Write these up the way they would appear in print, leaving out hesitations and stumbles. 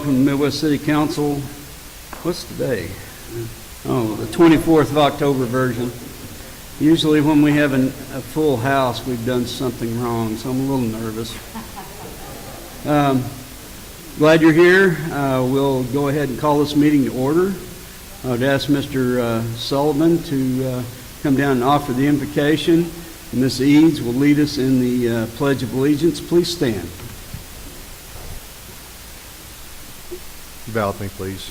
welcome to Midwest City Council. What's today? Oh, the 24th of October version. Usually when we have a full house, we've done something wrong, so I'm a little nervous. Glad you're here. We'll go ahead and call this meeting to order. I would ask Mr. Sullivan to come down and offer the invocation. Ms. Eads will lead us in the Pledge of Allegiance. Please stand. You bow with me, please.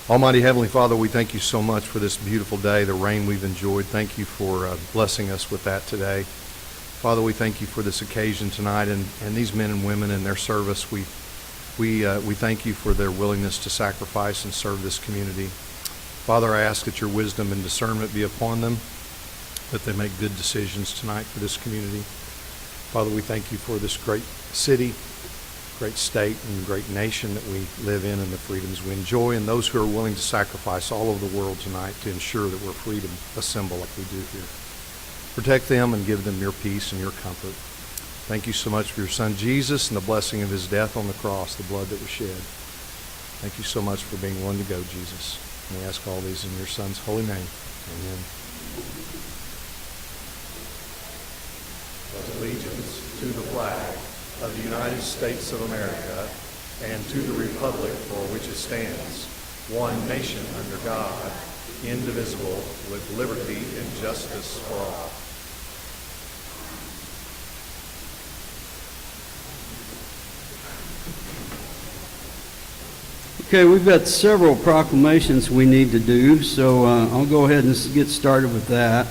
Almighty Heavenly Father, we thank you so much for this beautiful day, the rain we've enjoyed. Thank you for blessing us with that today. Father, we thank you for this occasion tonight and these men and women in their service. We thank you for their willingness to sacrifice and serve this community. Father, I ask that your wisdom and discernment be upon them, that they make good decisions tonight for this community. Father, we thank you for this great city, great state, and great nation that we live in and the freedoms we enjoy, and those who are willing to sacrifice all over the world tonight to ensure that we're free to assemble like we do here. Protect them and give them your peace and your comfort. Thank you so much for your son Jesus and the blessing of his death on the cross, the blood that was shed. Thank you so much for being willing to go, Jesus. And we ask all these in your son's holy name. Amen. Pledge allegiance to the flag of the United States of America and to the republic for which it stands, one nation under God, indivisible, with liberty and justice for all. Okay, we've got several proclamations we need to do, so I'll go ahead and get started with that.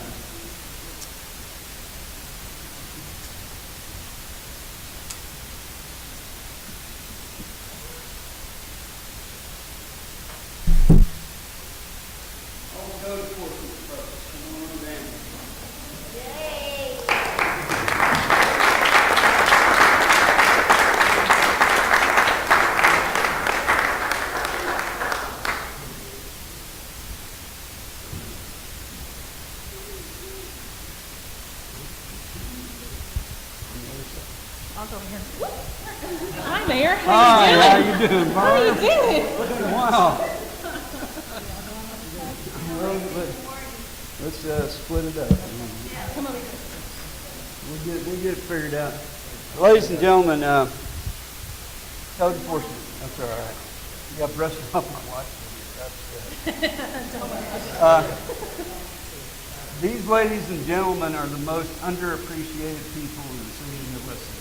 Hi, Mayor. How you doing, Barb? How you doing? Wow. Let's split it up. Come over here. We'll get it figured out. Ladies and gentlemen, code enforcement. That's all right. You got brushing off my watch. That's good. These ladies and gentlemen are the most underappreciated people in the city of Midwest City.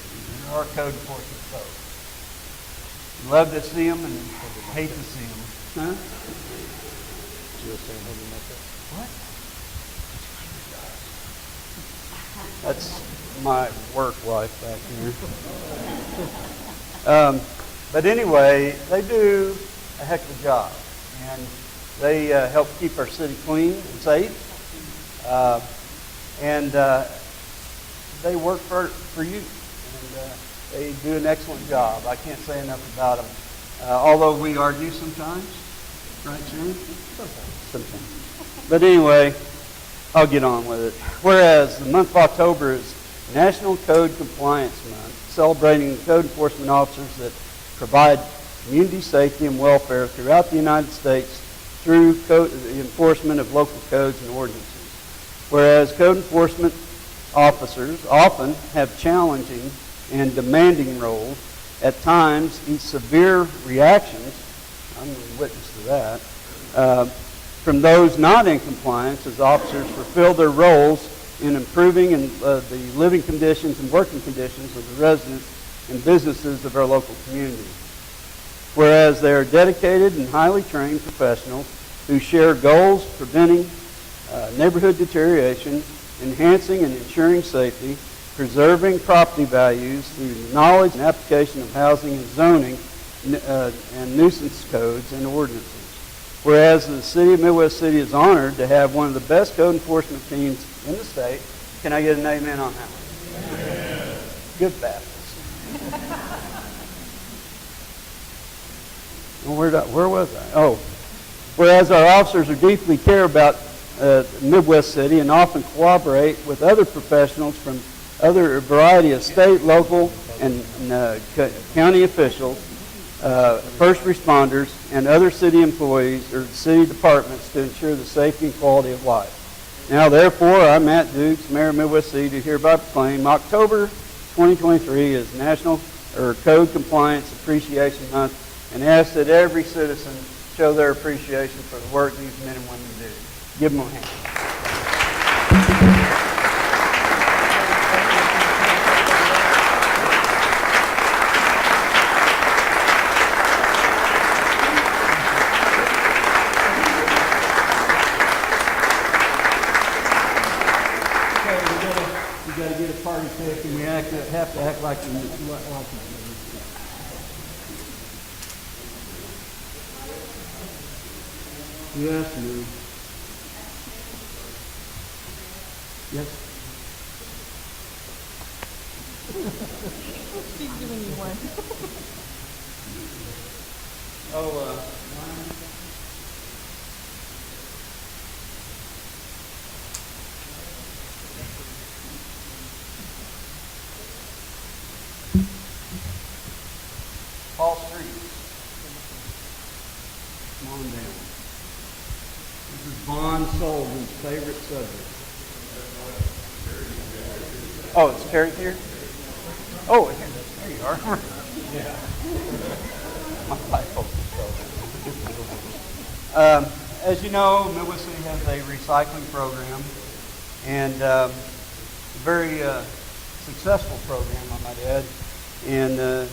They're our code enforcement folks. We love to see them and hate to see them. Huh? What? That's my work wife back here. But anyway, they do a heck of a job. And they help keep our city clean and safe. They work for you. And they do an excellent job. I can't say enough about them. Although we argue sometimes. Right, Sharon? Sometimes. But anyway, I'll get on with it. Whereas the month of October is National Code Compliance Month, celebrating the code enforcement officers that provide community safety and welfare throughout the United States through the enforcement of local codes and ordinances. Whereas code enforcement officers often have challenging and demanding roles, at times eat severe reactions, I'm a witness to that, from those not in compliance as officers fulfill their roles in improving the living conditions and working conditions of the residents and businesses of our local community. Whereas they are dedicated and highly trained professionals who share goals preventing neighborhood deterioration, enhancing and ensuring safety, preserving property values through knowledge and application of housing and zoning and nuisance codes and ordinances. Whereas the city of Midwest City is honored to have one of the best code enforcement teams in the state. Can I get an amen on that one? Amen. Good Baptist. Where was I? Oh, whereas our officers are deeply care about Midwest City and often cooperate with other professionals from other variety of state, local, and county officials first responders, and other city employees or city departments to ensure the safety and quality of life. Now, therefore, I, Matt Dukes, Mayor of Midwest City, do hereby proclaim October 2023 as National Code Compliance Appreciation Month, and ask that every citizen show their appreciation for the work these men and women do. Give them a hand. We got to get a party pick, and we have to act like we Yes, move. Yes. She's giving you one. Oh, Paul Street. Come on down. This is Vaughn Sullivan's favorite subject. Oh, it's Terry here? Oh, here you are. Yeah. My typo. As you know, Midwest City has a recycling program, and a very successful program, I might add. And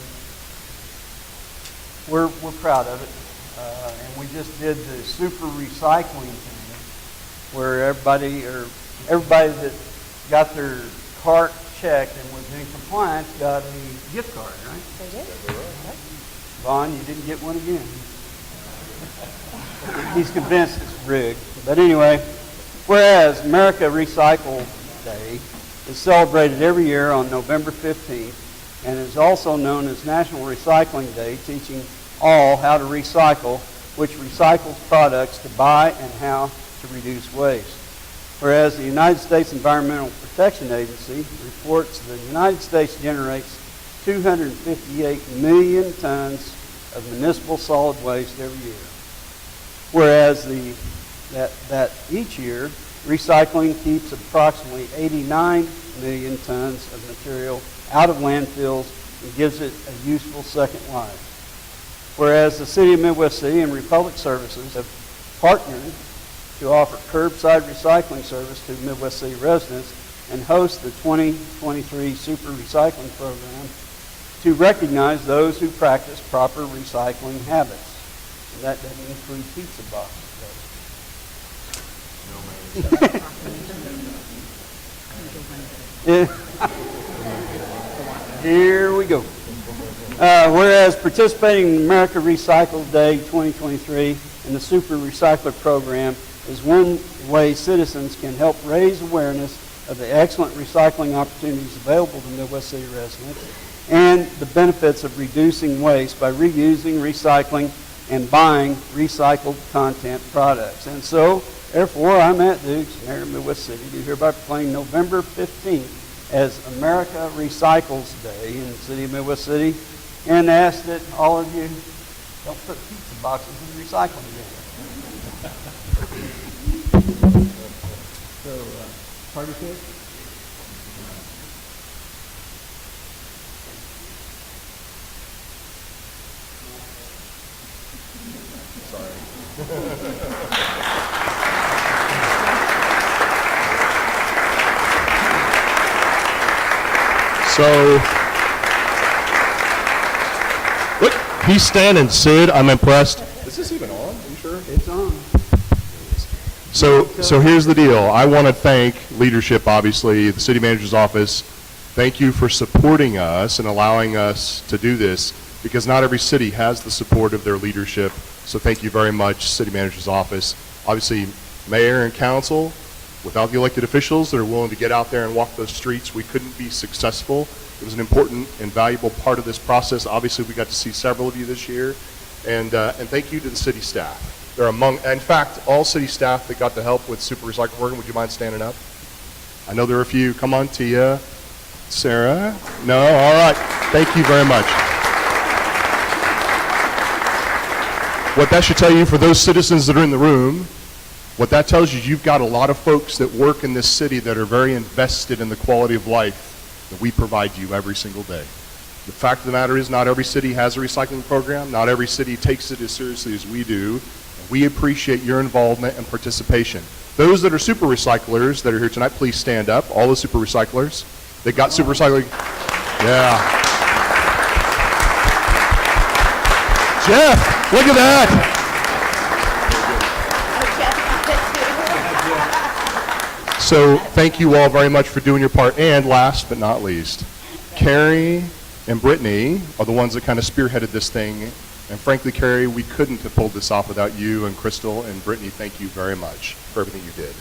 we're proud of it. And we just did the super recycling thing, where everybody that got their cart checked and was in compliance got a gift card, right? They did. Vaughn, you didn't get one again. He's convinced it's rigged. But anyway, whereas America Recycle Day is celebrated every year on November 15th and is also known as National Recycling Day, teaching all how to recycle, which recycles products to buy and how to reduce waste. Whereas the United States Environmental Protection Agency reports the United States generates 258 million tons of municipal solid waste every year. Whereas that each year, recycling keeps approximately 89 million tons of material out of landfills and gives it a useful second life. Whereas the City of Midwest City and Republic Services have partnered to offer curbside recycling service to Midwest City residents and host the 2023 Super Recycling Program to recognize those who practice proper recycling habits. And that doesn't include pizza boxes. Here we go. Whereas participating in America Recycle Day 2023 and the Super Recycler Program is one way citizens can help raise awareness of the excellent recycling opportunities available to Midwest City residents and the benefits of reducing waste by reusing, recycling, and buying recycled content products. And so, therefore, I'm Matt Dukes, Mayor of Midwest City, do hereby proclaim November 15th as America Recycles Day in the City of Midwest City, and ask that all of you don't put pizza boxes in the recycling bin. So, party cake? So, look, he's standing, Sid. I'm impressed. Is this even on? Are you sure? It's on. So here's the deal. I want to thank leadership, obviously, the city manager's office. Thank you for supporting us and allowing us to do this, because not every city has the support of their leadership. So thank you very much, city manager's office. Obviously, mayor and council. Without the elected officials that are willing to get out there and walk those streets, we couldn't be successful. It was an important and valuable part of this process. Obviously, we got to see several of you this year. And thank you to the city staff. They're in fact, all city staff that got to help with Super Recycle Program. Would you mind standing up? I know there are a few. Come on, Tia. Sarah? No? All right. Thank you very much. What that should tell you, for those citizens that are in the room, what that tells you, you've got a lot of folks that work in this city that are very invested in the quality of life that we provide to you every single day. The fact of the matter is, not every city has a recycling program. Not every city takes it as seriously as we do. We appreciate your involvement and participation. Those that are super recyclers that are here tonight, please stand up. All the super recyclers. They got super recycling. Yeah. Jeff, look at that. So thank you all very much for doing your part. And last but not least, Carrie and Brittany are the ones that kind of spearheaded this thing. And frankly, Carrie, we couldn't have pulled this off without you, and Crystal and Brittany, thank you very much for everything you did.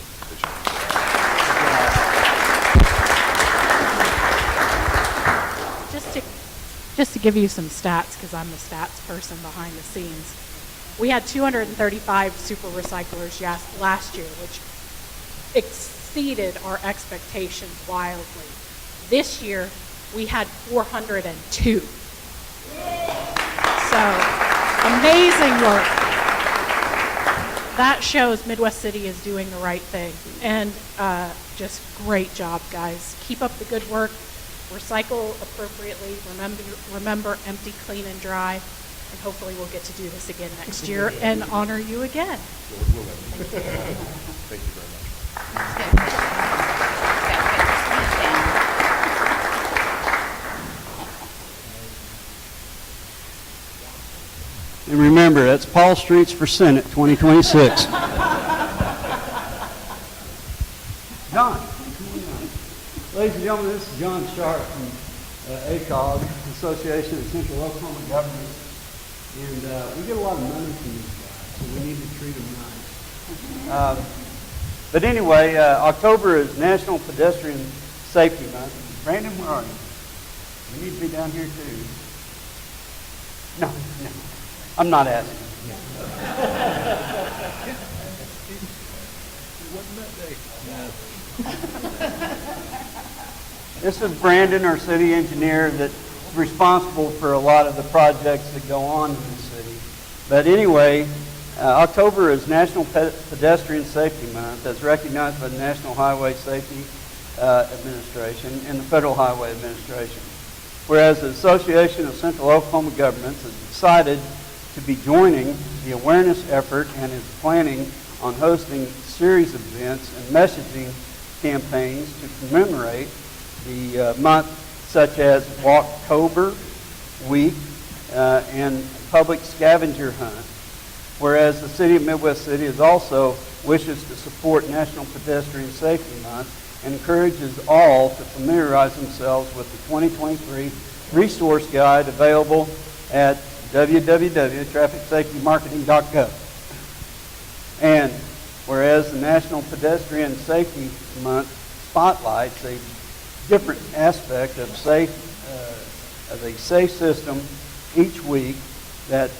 Just to give you some stats, because I'm the stats person behind the scenes. We had 235 super recyclers last year, which exceeded our expectations wildly. This year, we had 402. So, amazing work. That shows Midwest City is doing the right thing. And just great job, guys. Keep up the good work. Recycle appropriately. Remember, empty, clean, and dry. And hopefully we'll get to do this again next year and honor you again. Thank you very much. And remember, that's Paul Streets for Senate 2026. John. Ladies and gentlemen, this is John Sharp from ACOG, Association of Central Oklahoma Governments. And we get a lot of money from these guys, so we need to treat them nice. But anyway, October is National Pedestrian Safety Month. Brandon, where are you? You need to be down here too. No. I'm not asking. This is Brandon, our city engineer, that's responsible for a lot of the projects that go on in the city. But anyway, October is National Pedestrian Safety Month, as recognized by the National Highway Safety Administration and the Federal Highway Administration. Whereas the Association of Central Oklahoma Governments has decided to be joining the awareness effort and is planning on hosting a series of events and messaging campaigns to commemorate the month, such as Walktober Week and Public Scavenger Hunt. Whereas the City of Midwest City is also wishes to support National Pedestrian Safety Month and encourages all to familiarize themselves with the 2023 resource guide available at www.trafficsafetymarketing.gov. And whereas the National Pedestrian Safety Month spotlights a different aspect of a safe system each week, that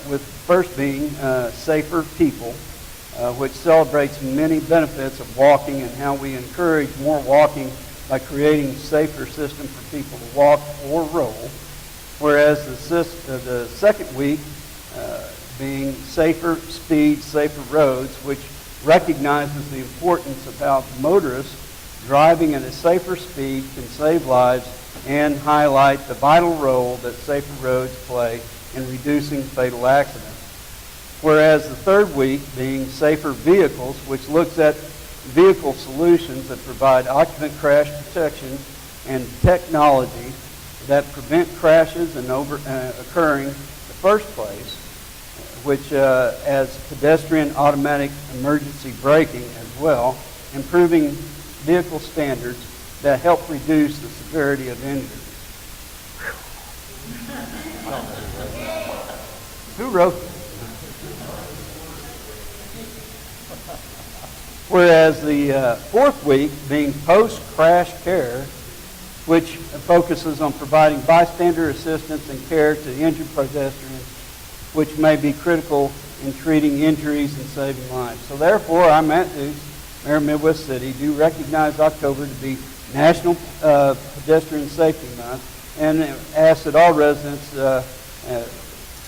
with first being Safer People, which celebrates many benefits of walking and how we encourage more walking by creating a safer system for people to walk or roll. Whereas the second week being Safer Speed, Safer Roads, which recognizes the importance of how motorists driving at a safer speed can save lives and highlight the vital role that safer roads play in reducing fatal accidents. Whereas the third week being Safer Vehicles, which looks at vehicle solutions that provide occupant crash protection and technology that prevent crashes and occurring in the first place, which as pedestrian automatic emergency braking as well, improving vehicle standards that help reduce the severity of injuries. Who wrote this? Whereas the fourth week being post-crash care, which focuses on providing bystander assistance and care to injured pedestrians, which may be critical in treating injuries and saving lives. So therefore, I, Matt Dukes, Mayor of Midwest City, do recognize October to be National Pedestrian Safety Month and ask that all residents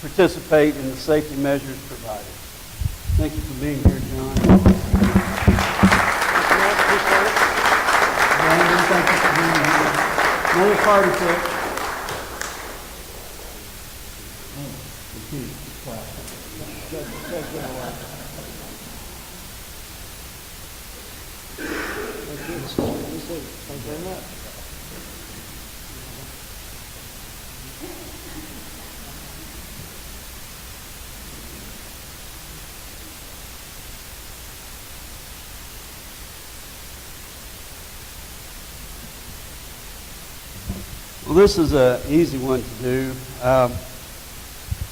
participate in the safety measures provided. Thank you for being here, John. Brandon, thank you for being here. Another party trick. Thank you very much. Well, this is an easy one to do.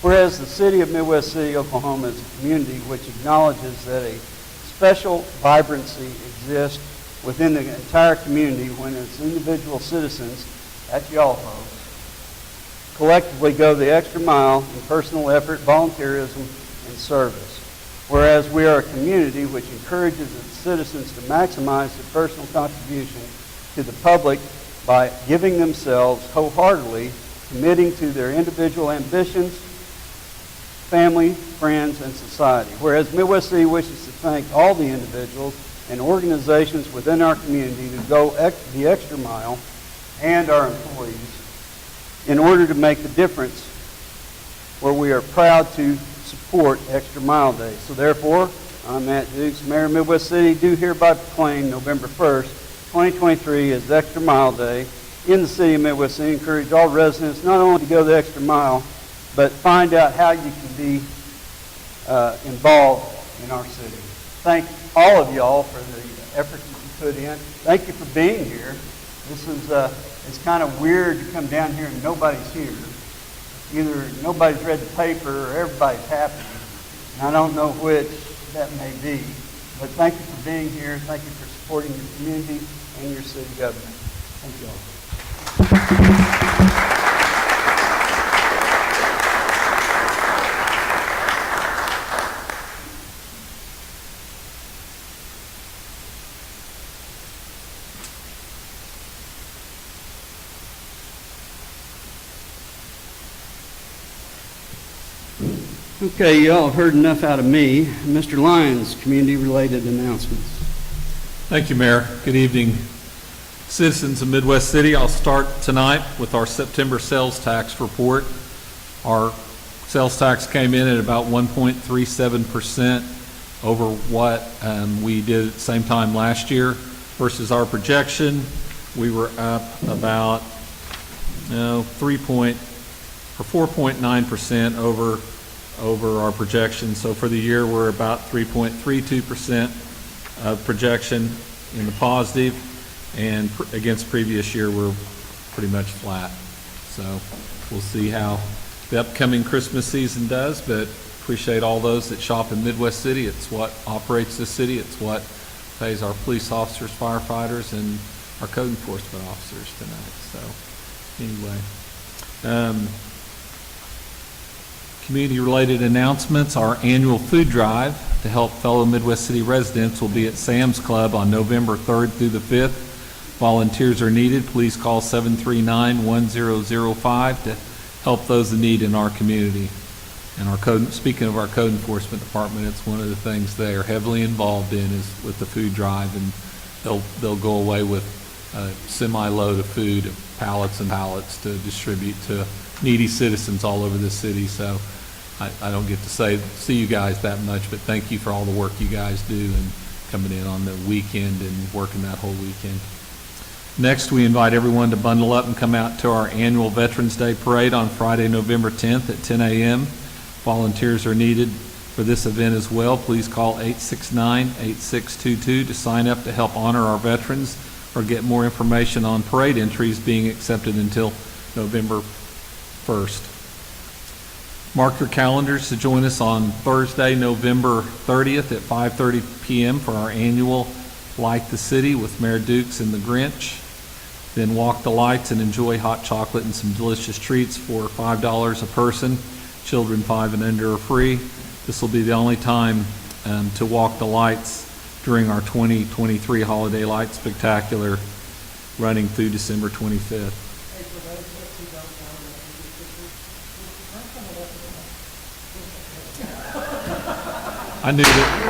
Whereas the city of Midwest City, Oklahoma is a community which acknowledges that a special vibrancy exists within the entire community when its individual citizens, that's y'all folks, collectively go the extra mile in personal effort, volunteerism, and service. Whereas we are a community which encourages its citizens to maximize their personal contribution to the public by giving themselves wholeheartedly, committing to their individual ambitions, family, friends, and society. Whereas Midwest City wishes to thank all the individuals and organizations within our community who go the extra mile, and our employees, in order to make the difference, where we are proud to support Extra Mile Day. So therefore, I'm Matt Dukes, Mayor of Midwest City, do hereby proclaim November 1st, 2023 as Extra Mile Day in the city of Midwest City. Encourage all residents not only to go the extra mile, but find out how you can be involved in our city. Thank all of y'all for the effort that you put in. Thank you for being here. This is it's kind of weird to come down here and nobody's here. Either nobody's read the paper or everybody's happy. And I don't know which that may be. But thank you for being here. Thank you for supporting your community and your city government. Thank you all. Okay, y'all have heard enough out of me. Mr. Lyons, community-related announcements. Thank you, Mayor. Good evening, citizens of Midwest City. I'll start tonight with our September sales tax report. Our sales tax came in at about 1.37% over what we did at the same time last year versus our projection. We were up about 4.9% over our projection. So for the year, we're about 3.32% of projection in the positive, and against previous year, we're pretty much flat. So we'll see how the upcoming Christmas season does, but appreciate all those that shop in Midwest City. It's what operates the city. It's what pays our police officers, firefighters, and our code enforcement officers tonight. So anyway, community-related announcements. Our annual food drive to help fellow Midwest City residents will be at Sam's Club on November 3rd through the 5th. Volunteers are needed. Please call 739-1005 to help those in need in our community. And speaking of our code enforcement department, it's one of the things they are heavily involved in is with the food drive, and they'll go away with a semi-load of food, pallets and pallets to distribute to needy citizens all over the city. So I don't get to see you guys that much, but thank you for all the work you guys do and coming in on the weekend and working that whole weekend. Next, we invite everyone to bundle up and come out to our annual Veterans Day Parade on Friday, November 10th at 10 a.m. Volunteers are needed for this event as well. Please call 869-8622 to sign up to help honor our veterans or get more information on parade entries being accepted until November 1st. Mark your calendars to join us on Thursday, November 30th at 5:30 p.m. for our annual Light the City with Mayor Dukes and the Grinch. Then walk the lights and enjoy hot chocolate and some delicious treats for $5 a person. Children 5 and under are free. This will be the only time to walk the lights during our 2023 Holiday Light Spectacular running through December 25th. I knew that.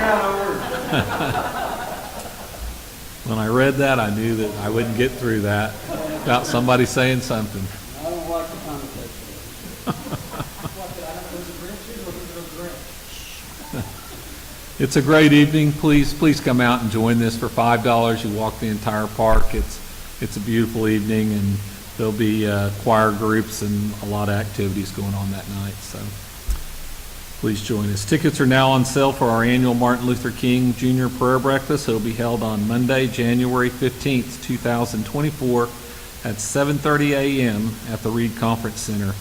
When I read that, I knew that I wouldn't get through that without somebody saying something. I don't like the conversation. It's a great evening. Please come out and join this for $5. You walk the entire park. It's a beautiful evening, and there'll be choir groups and a lot of activities going on that night. So please join us. Tickets are now on sale for our annual Martin Luther King Jr. Prayer Breakfast. It'll be held on Monday, January 15th, 2024 at 7:30 a.m. at the Reed Conference Center.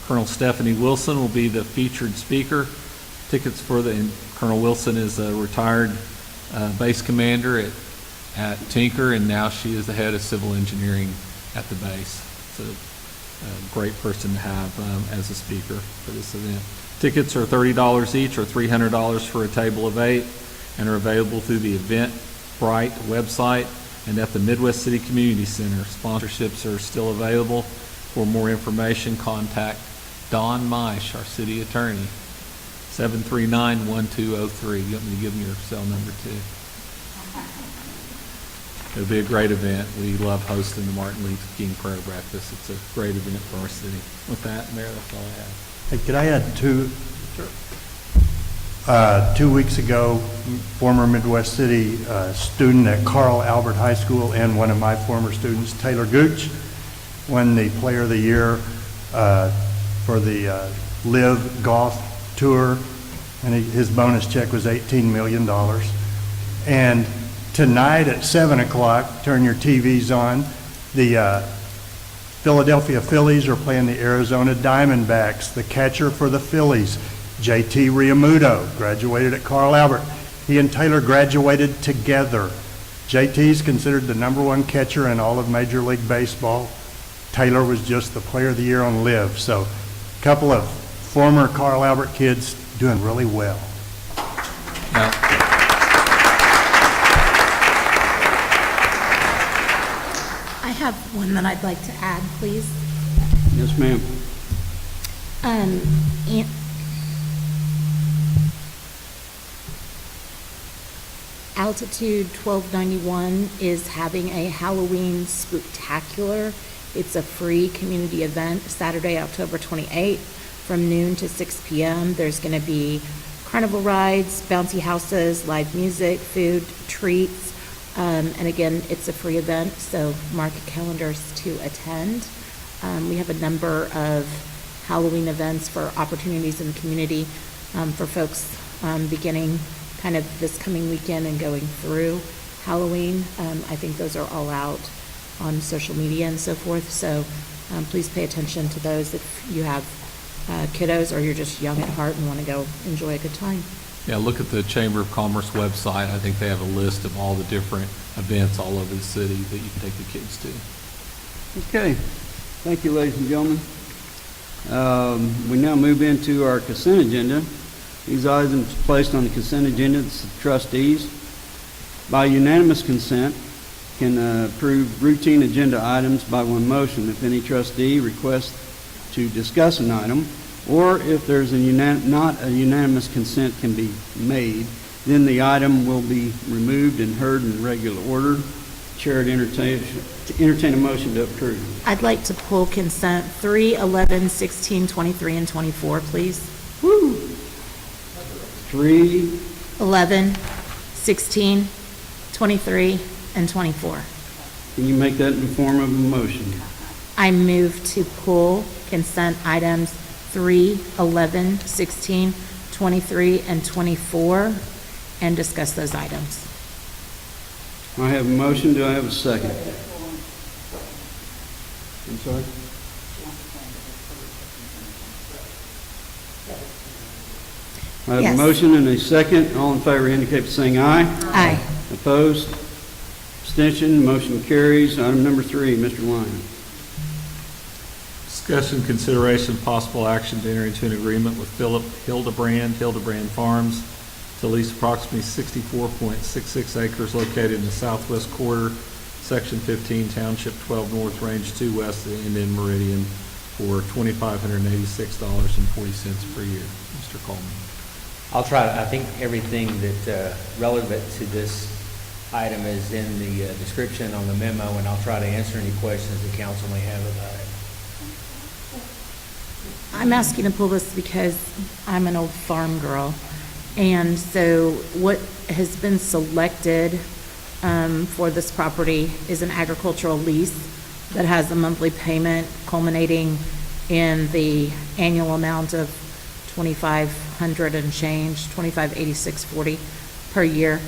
Colonel Stephanie Wilson will be the featured speaker. Tickets for Colonel Wilson is a retired base commander at Tinker, and now she is the head of civil engineering at the base. It's a great person to have as a speaker for this event. Tickets are $30 each or $300 for a table of 8 and are available through the Eventbrite website and at the Midwest City Community Center. Sponsorships are still available. For more information, contact Don Meisch, our city attorney, 739-1203. You want me to give them your cell number too? It'll be a great event. We love hosting the Martin Luther King Prayer Breakfast. It's a great event for our city. With that, Mayor, that's all I have. Hey, could I add two? 2 weeks ago, former Midwest City student at Carl Albert High School and one of my former students, Taylor Gooch, won the Player of the Year for the Live Golf Tour, and his bonus check was $18 million. And tonight at 7 o'clock, turn your TVs on, the Philadelphia Phillies are playing the Arizona Diamondbacks. The catcher for the Phillies, JT Realmuto, graduated at Carl Albert. He and Taylor graduated together. JT is considered the #1 catcher in all of Major League Baseball. Taylor was just the Player of the Year on Live. So a couple of former Carl Albert kids doing really well. Now, I have one that I'd like to add, please. Yes, ma'am. An- Altitude 1291 is having a Halloween spooktacular. It's a free community event, Saturday, October 28th, from noon to 6 p.m. There's going to be carnival rides, bouncy houses, live music, food, treats. And again, it's a free event, so mark your calendars to attend. We have a number of Halloween events for opportunities in the community for folks beginning kind of this coming weekend and going through Halloween. I think those are all out on social media and so forth, so please pay attention to those if you have kiddos or you're just young at heart and want to go enjoy a good time. yeah, look at the Chamber of Commerce website. I think they have a list of all the different events all over the city that you can take the kids to. Okay. Thank you, ladies and gentlemen. We now move into our consent agenda. These items placed on the consent agenda, the trustees, by unanimous consent, can approve routine agenda items by one motion. If any trustee requests to discuss an item, or if there's not a unanimous consent can be made, then the item will be removed and heard in regular order. Chair would entertain a motion to approve. I'd like to pull consent 3, 11, 16, 23, and 24, please. 3, 11, 16, 23, and 24. can you make that in the form of a motion? I move to pull consent items 3, 11, 16, 23, and 24, and discuss those items. I have a motion. Do I have a second? I'm sorry? I have a Yes. motion and a second. All in favor indicate by saying aye. Aye. Opposed? Abstention? Motion carries. Item number 3, Mr. Lyon. Discussion, consideration, possible action to enter into an agreement with Philip Hildebrand Farms to lease approximately 64.66 acres located in the southwest quarter, Section 15, Township 12 North, Range 2 West of the Indian Meridian for $2,586.40 per year. Mr. Coleman. I'll try, I think everything that relevant to this item is in the description on the memo, and I'll try to answer any questions the council may have about it. I'm asking to pull this because I'm an old farm girl. And so what has been selected for this property is an agricultural lease that has a monthly payment culminating in the annual amount of $2,500 and change, $2,586.40 per year.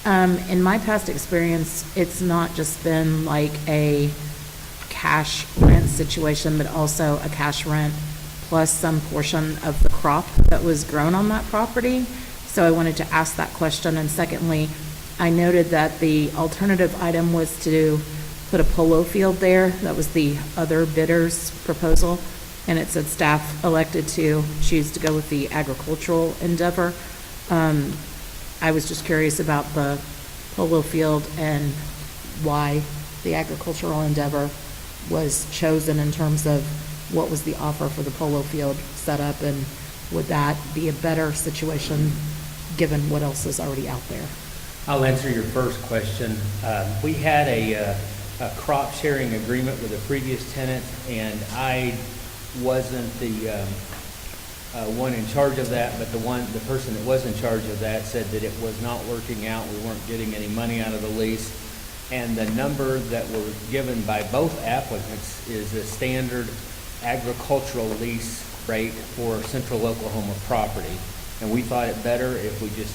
In my past experience, it's not just been like a cash rent situation, but also a cash rent plus some portion of the crop that was grown on that property. So I wanted to ask that question. And secondly, I noted that the alternative item was to put a polo field there. That was the other bidder's proposal. And it said staff elected to choose to go with the agricultural endeavor. I was just curious about the polo field and why the agricultural endeavor was chosen in terms of what was the offer for the polo field setup, and would that be a better situation given what else is already out there? I'll answer your first question. We had a crop sharing agreement with a previous tenant, and I wasn't the one in charge of that, but the person that was in charge of that said that it was not working out. We weren't getting any money out of the lease, and the number that were given by both applicants is a standard agricultural lease rate for central Oklahoma property. And we thought it better if we just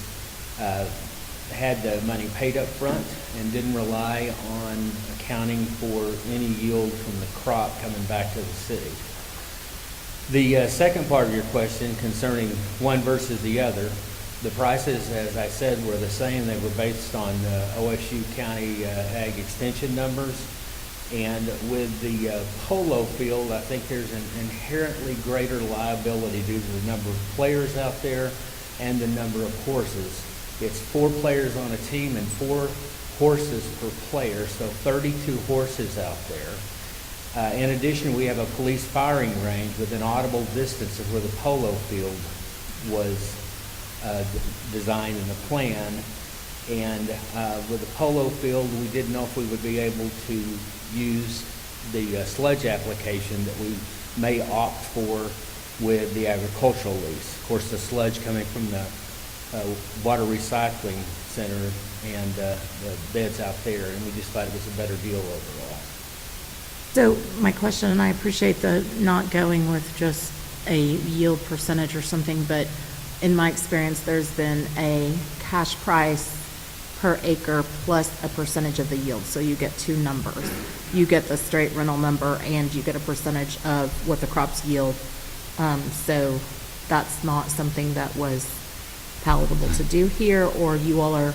had the money paid up front and didn't rely on accounting for any yield from the crop coming back to the city. The second part of your question concerning one versus the other, the prices, as I said, were the same. They were based on OSU County Ag Extension numbers. And with the polo field, I think there's an inherently greater liability due to the number of players out there and the number of horses. It's 4 players on a team and 4 horses per player, so 32 horses out there. In addition, we have a police firing range within audible distance of where the polo field was designed in the plan. And with the polo field, we didn't know if we would be able to use the sludge application that we may opt for with the agricultural lease. Of course, the sludge coming from the water recycling center and the beds out there, and we just thought it was a better deal overall. So my question, and I appreciate the not going with just a yield percentage or something, but in my experience, there's been a cash price per acre plus a percentage of the yield. So you get 2 numbers. You get the straight rental number and you get a percentage of what the crops yield. So that's not something that was palatable to do here, or you all are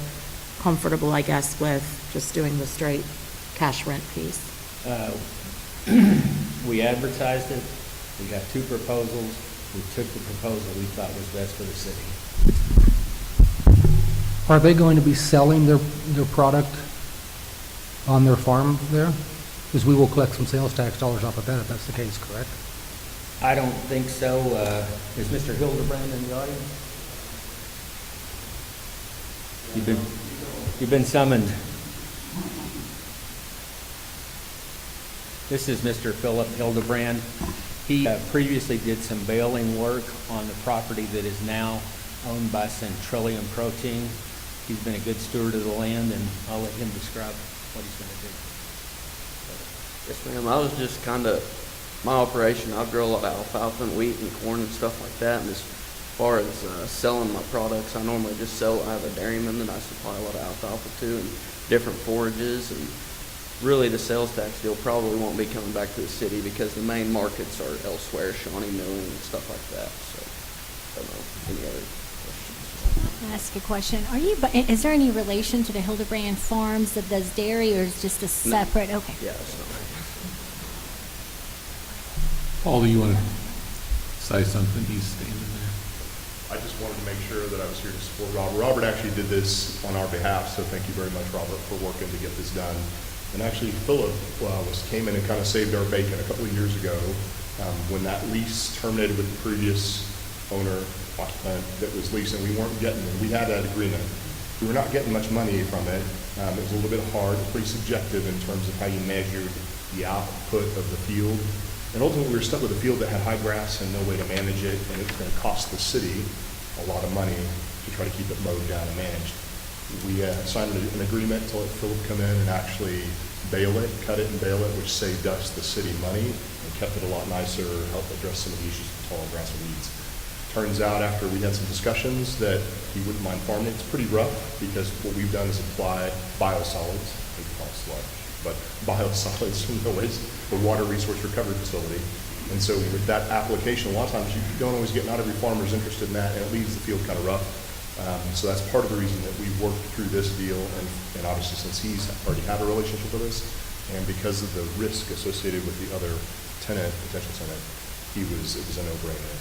comfortable, I guess, with just doing the straight cash rent piece? We advertised it. We got 2 proposals. We took the proposal we thought was best for the city. Are they going to be selling their product on their farm there? Because we will collect some sales tax dollars off of that if that's the case, correct? I don't think so. Is Mr. Hildebrand in the audience? You've been summoned. This is Mr. Philip Hildebrand. He previously did some baling work on the property that is now owned by Centrillium Protein. He's been a good steward of the land, and I'll let him describe what he's going to do. Yes, ma'am. I was just kind of, my operation, I grow a lot of alfalfa and wheat and corn and stuff like that. And as far as selling my products, I normally just sell, I have a dairyman that I supply a lot of alfalfa to and different forages. And really the sales tax deal probably won't be coming back to the city because the main markets are elsewhere, Shawnee Milling and stuff like that. So I don't know, any other questions? I'll ask a question. Is there any relation to the Hildebrand Farms that does dairy, or is it just a separate? No. Okay. Yeah, it's not. Paul, do you want to say something? He's standing there. I just wanted to make sure that I was here to support Robert. Robert actually did this on our behalf, so thank you very much, Robert, for working to get this done. And actually, Philip came in and kind of saved our bacon a couple of years ago when that lease terminated with the previous owner, occupant that was leasing. We weren't getting, we had that agreement. We were not getting much money from it. It was a little bit hard, pretty subjective in terms of how you measured the output of the field. And ultimately, we were stuck with a field that had high grass and no way to manage it, and it was going to cost the city a lot of money to try to keep it mowed down and managed. We signed an agreement to let Philip come in and actually bale it, cut it and bale it, which saved us, the city, money and kept it a lot nicer, helped address some of the issues with tall grass and weeds. Turns out after we had some discussions that he wouldn't mind farming it. It's pretty rough because what we've done is apply biosolids, we call it sludge, but biosolids from the waste, the water resource recovery facility. And so with that application, a lot of times you don't always get, not every farmer is interested in that, and it leaves the field kind of rough. So that's part of the reason that we worked through this deal, and obviously since he's already had a relationship with us, and because of the risk associated with the other potential tenant, it was a no-brainer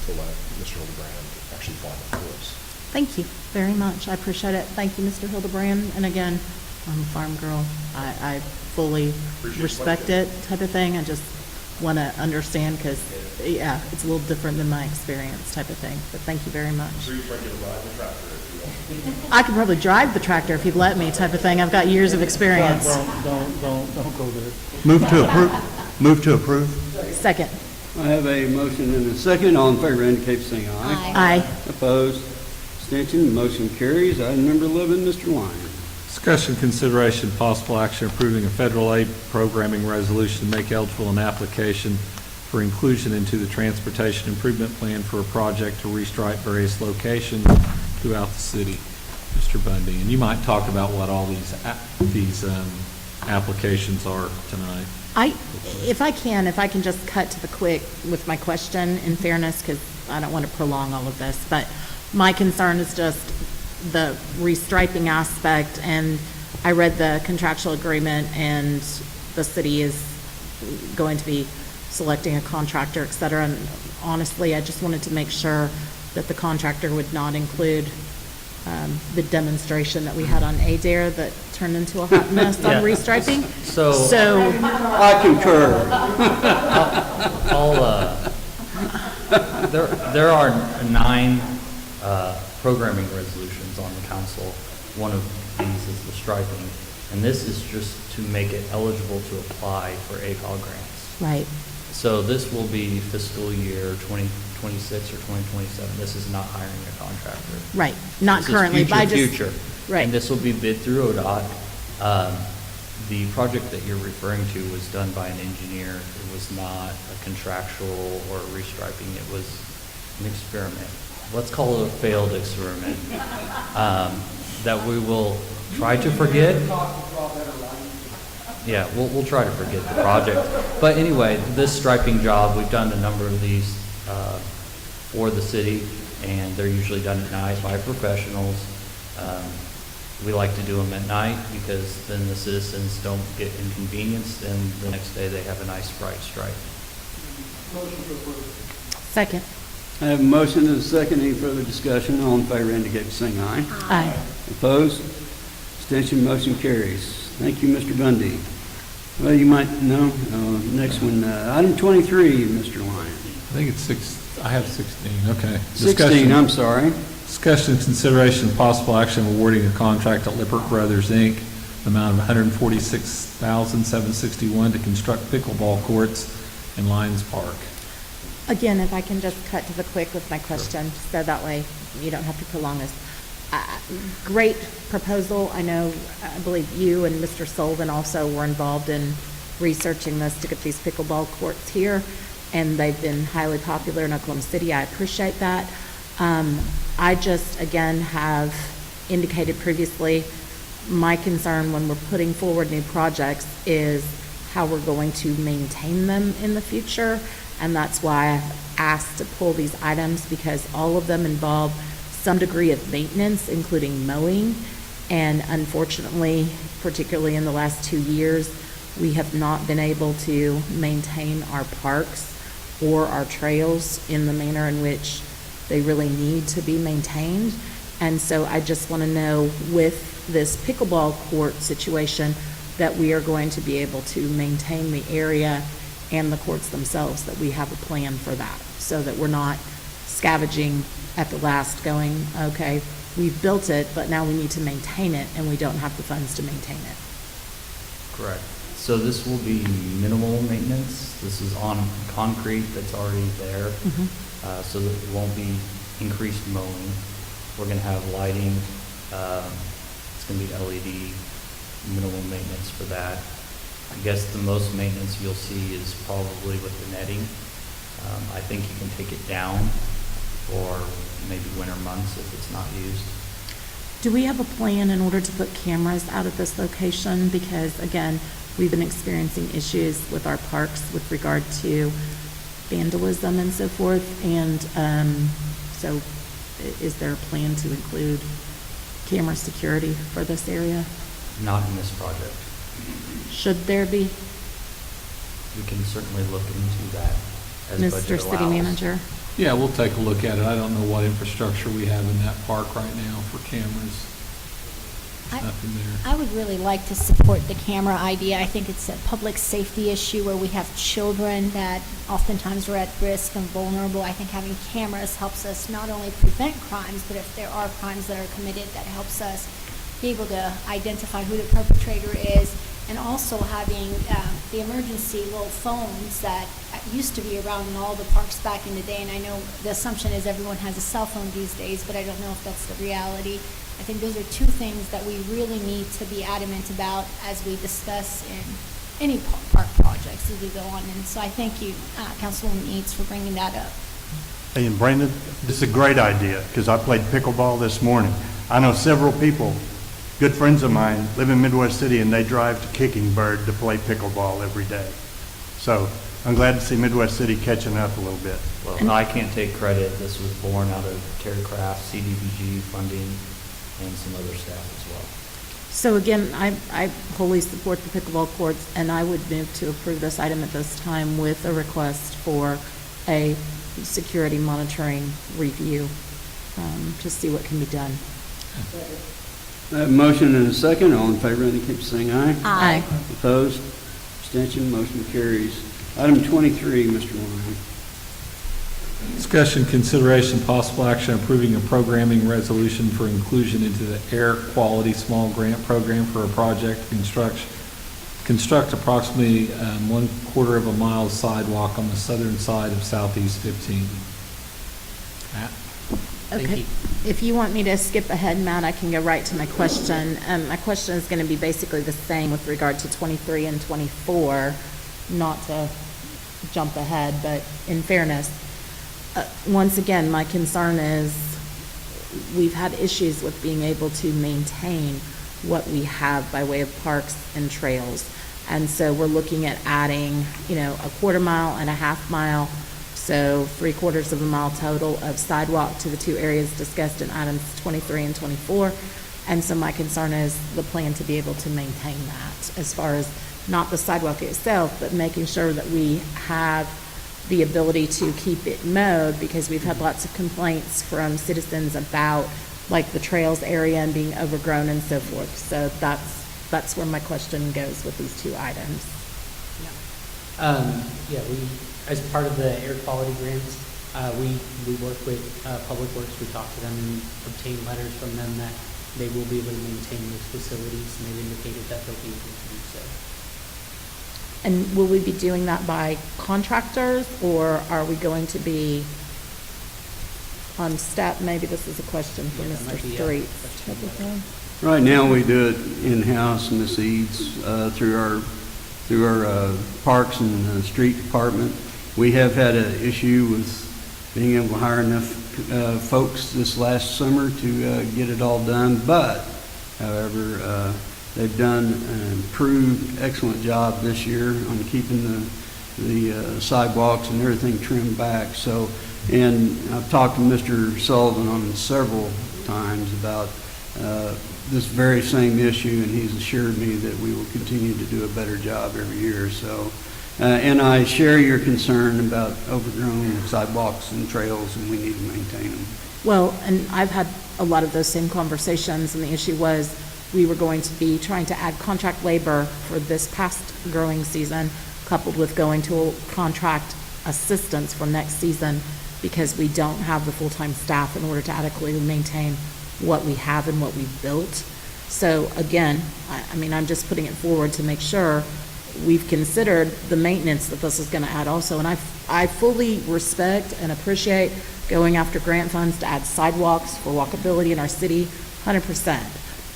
to let Mr. Hildebrand actually farm it for us. Thank you very much. I appreciate it. Thank you, Mr. Hildebrand. And again, I'm a farm girl. I fully respect it type of thing. I just want to understand because, yeah, it's a little different than my experience type of thing. But thank you very much. So you're trying to ride the tractor if you want. I could probably drive the tractor if you'd let me type of thing. I've got years of experience. Don't go there. Move to approve. Move to approve. Second. I have a motion and a second. All in favor indicate by saying aye. Aye. Opposed? Abstention? Motion carries. Item number 11, Mr. Lyon. Discussion, consideration, possible action approving a federal aid programming resolution to make eligible an application for inclusion into the Transportation Improvement Plan for a project to restripe various locations throughout the city. Mr. Bundy, and you might talk about what all these applications are tonight. If I can just cut to the quick with my question in fairness, because I don't want to prolong all of this, but my concern is just the restriping aspect, and I read the contractual agreement, and the city is going to be selecting a contractor, et cetera, and honestly, I just wanted to make sure that the contractor would not include the demonstration that we had on Adair that turned into a hot mess on restriping. So I concur. There are 9 programming resolutions on the council. One of these is the striping, and this is just to make it eligible to apply for AHA grants. Right. So this will be fiscal year 2026 or 2027. This is not hiring a contractor. Right. Not This is currently, but I just. future. Right. And this will be bid through ODOT. The project that you're referring to was done by an engineer. It was not a contractual or restriping. It was an experiment. Let's call it a failed experiment that we will try to forget. Yeah, we'll try to forget the project. But anyway, this striping job, we've done a number of these for the city, and they're usually done at night by professionals. We like to do them at night because then the citizens don't get inconvenienced, and the next day they have a nice bright stripe. Second. I have a motion and a second. Any further discussion? All in favor indicate by saying aye. Aye. Opposed? Abstention? Motion carries. Thank you, Mr. Bundy. Well, you might know. Next one, item 23, Mr. Lyon. I think it's 6, I have 16, okay. 16, I'm sorry. Discussion, consideration, and possible action awarding a contract to Lippert Brothers, Inc., amount of $146,761 to construct pickleball courts in Lions Park. Again, if I can just cut to the quick with my question, so that way you don't have to prolong this. Great proposal. I believe you and Mr. Sullivan also were involved in researching this to get these pickleball courts here, and they've been highly popular in Oklahoma City. I appreciate that. I just, again, have indicated previously, my concern when we're putting forward new projects is how we're going to maintain them in the future, and that's why I've asked to pull these items, because all of them involve some degree of maintenance, including mowing, and unfortunately, particularly in the last 2 years, we have not been able to maintain our parks or our trails in the manner in which they really need to be maintained. And so I just want to know, with this pickleball court situation, that we are going to be able to maintain the area and the courts themselves, that we have a plan for that, so that we're not scavenging at the last, going, okay, we've built it, but now we need to maintain it, and we don't have the funds to maintain it. Correct. So this will be minimal maintenance. This is on concrete that's already there. So that it won't be increased mowing. We're gonna have lighting, it's gonna be LED, minimal maintenance for that. I guess the most maintenance you'll see is probably with the netting. I think you can take it down for maybe winter months if it's not used. Do we have a plan in order to put cameras out at this location? Because again, we've been experiencing issues with our parks with regard to vandalism and so forth. And so is there a plan to include camera security for this area? Not in this project. Should there be? We can certainly look into that as budget Mr. City allows. Manager? Yeah, we'll take a look at it. I don't know what infrastructure we have in that park right now for cameras. There's nothing there. I would really like to support the camera idea. I think it's a public safety issue where we have children that oftentimes are at risk and vulnerable. I think having cameras helps us not only prevent crimes, but if there are crimes that are committed, that helps us be able to identify who the perpetrator is. And also having the emergency little phones that used to be around in all the parks back in the day. And I know the assumption is everyone has a cell phone these days, but I don't know if that's the reality. I think those are two things that we really need to be adamant about as we discuss in any park projects as we go on. And so I thank you, Councilwoman Eads, for bringing that up. Hey, and Brandon, this is a great idea, because I played pickleball this morning. I know several people, good friends of mine, live in Midwest City, and they drive to Kicking Bird to play pickleball every day. So I'm glad to see Midwest City catching up a little bit. Well, no, I can't take credit. This was born out of Terry Craft, CDBG funding, and some other staff as well. So again, I wholly support the pickleball courts, and I would move to approve this item at this time with a request for a security monitoring review to see what can be done. I have a motion and a second. All in favor, indicate by saying aye. Aye. Opposed? Abstention? Motion carries. Item 23, Mr. Lyon. Discussion, consideration, possible action approving a programming resolution for inclusion into the Air Quality Small Grant Program for a project to construct approximately 1/4 of a mile of sidewalk on the southern side of Southeast 15. Matt? Okay. If you want me to skip ahead, Matt, I can go right to my question. My question is going to be basically the same with regard to 23 and 24, not to jump ahead, but in fairness, once again, my concern is we've had issues with being able to maintain what we have by way of parks and trails. And so we're looking at adding, a 1/4 mile and a 1/2 mile, so 3/4 of a mile total of sidewalk to the two areas discussed in items 23 and 24. And so my concern is the plan to be able to maintain that as far as not the sidewalk itself, but making sure that we have the ability to keep it mowed, because we've had lots of complaints from citizens about like the trails area and being overgrown and so forth. So that's where my question goes with these two items. As part of the air quality grants, we work with Public Works. We talk to them and obtain letters from them that they will be able to maintain those facilities, and they've indicated that they'll be able to do so. And will we be doing that by contractors, or are we going to be on step? Maybe this is a question for Yeah, that might Mr. be a Street. question. Right now, we do it in-house, Ms. Eads, through our Parks and Street Department. We have had an issue with being able to hire enough folks this last summer to get it all done, but, however, they've done an improved, excellent job this year on keeping the sidewalks and everything trimmed back. So, and I've talked to Mr. Sullivan on several times about this very same issue, and he's assured me that we will continue to do a better job every year. So, and I share your concern about overgrown sidewalks and trails, and we need to maintain them. Well, and I've had a lot of those same conversations, and the issue was we were going to be trying to add contract labor for this past growing season, coupled with going to contract assistance for next season. because we don't have the full-time staff in order to adequately maintain what we have and what we've built. So again, I mean, I'm just putting it forward to make sure we've considered the maintenance that this is going to add also. And I fully respect and appreciate going after grant funds to add sidewalks for walkability in our city, 100%.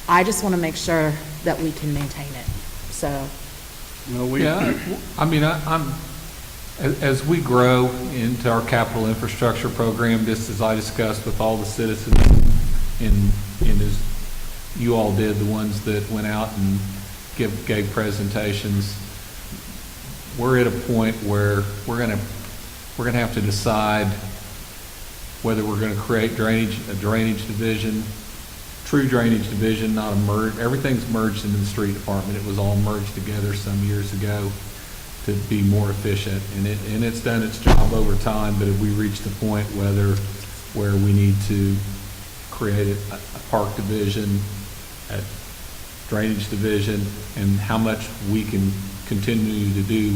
I just want to make sure that we can maintain it. So, Well, Yeah, I mean, as we grow into our capital infrastructure program, just as I discussed with all the citizens, and as you all did, the ones that went out and gave presentations, we're at a point where we're gonna have to decide whether we're gonna create a drainage division, true drainage division, not a merge. Everything's merged into the street department. It was all merged together some years ago to be more efficient, and it's done its job over time. But have we reached the point where we need to create a park division, a drainage division, and how much we can continue to do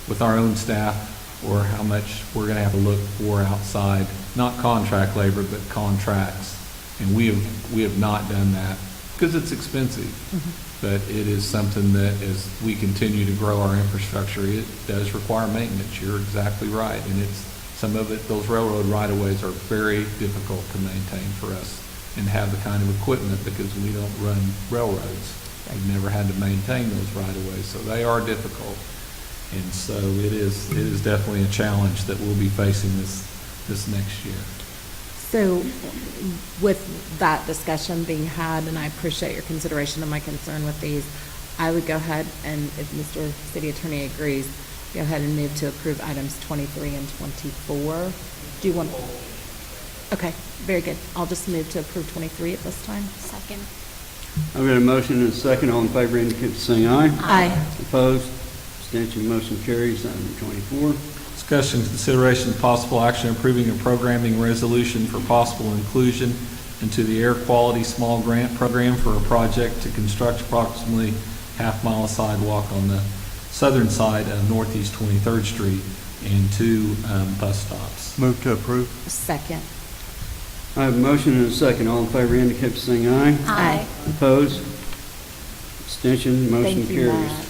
with our own staff, or how much we're going to have to look for outside, not contract labor, but contracts. And we have not done that because it's expensive. But it is something that as we continue to grow our infrastructure, it does require maintenance. You're exactly right. And it's some of it, those railroad right-of-ways are very difficult to maintain for us and have the kind of equipment because we don't run railroads. We've never had to maintain those right-of-ways, so they are difficult. And so it is definitely a challenge that we'll be facing this next year. So with that discussion being had, and I appreciate your consideration of my concern with these, I would go ahead and, if Mr. City Attorney agrees, go ahead and move to approve items 23 and 24. Do you want? Okay, very good. I'll just move to approve 23 at this time. Second. I've got a motion and a second. All in favor indicate by saying aye. Aye. Opposed? Abstention, motion carries. Item 24. Discussion, consideration, possible action approving a programming resolution for possible inclusion into the Air Quality Small Grant Program for a project to construct approximately half-mile of sidewalk on the southern side of Northeast 23rd Street and 2 bus stops. Move to approve. Second. I have a motion and a second. All in favor indicate by saying aye. Aye. Opposed? Abstention, motion Thank you, carries. Matt.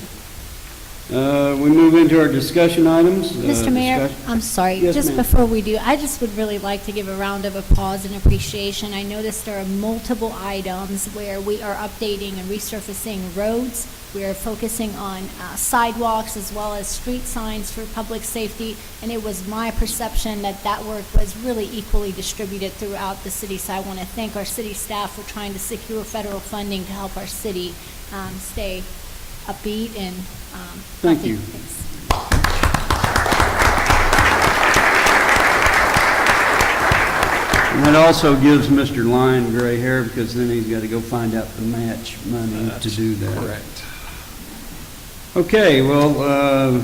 We move into our discussion items. Mr. Mayor, Discussion- I'm sorry, Yes, just ma'am. before we do, I just would really like to give a round of applause and appreciation. I noticed there are multiple items where we are updating and resurfacing roads. We are focusing on sidewalks as well as street signs for public safety, and it was my perception that that work was really equally distributed throughout the city. So I want to thank our city staff for trying to secure federal funding to help our city stay upbeat and Thank healthy. you. Thanks. And that also gives Mr. Lyon gray hair because then he's got to go find out the match money to do that. Correct. Okay, well,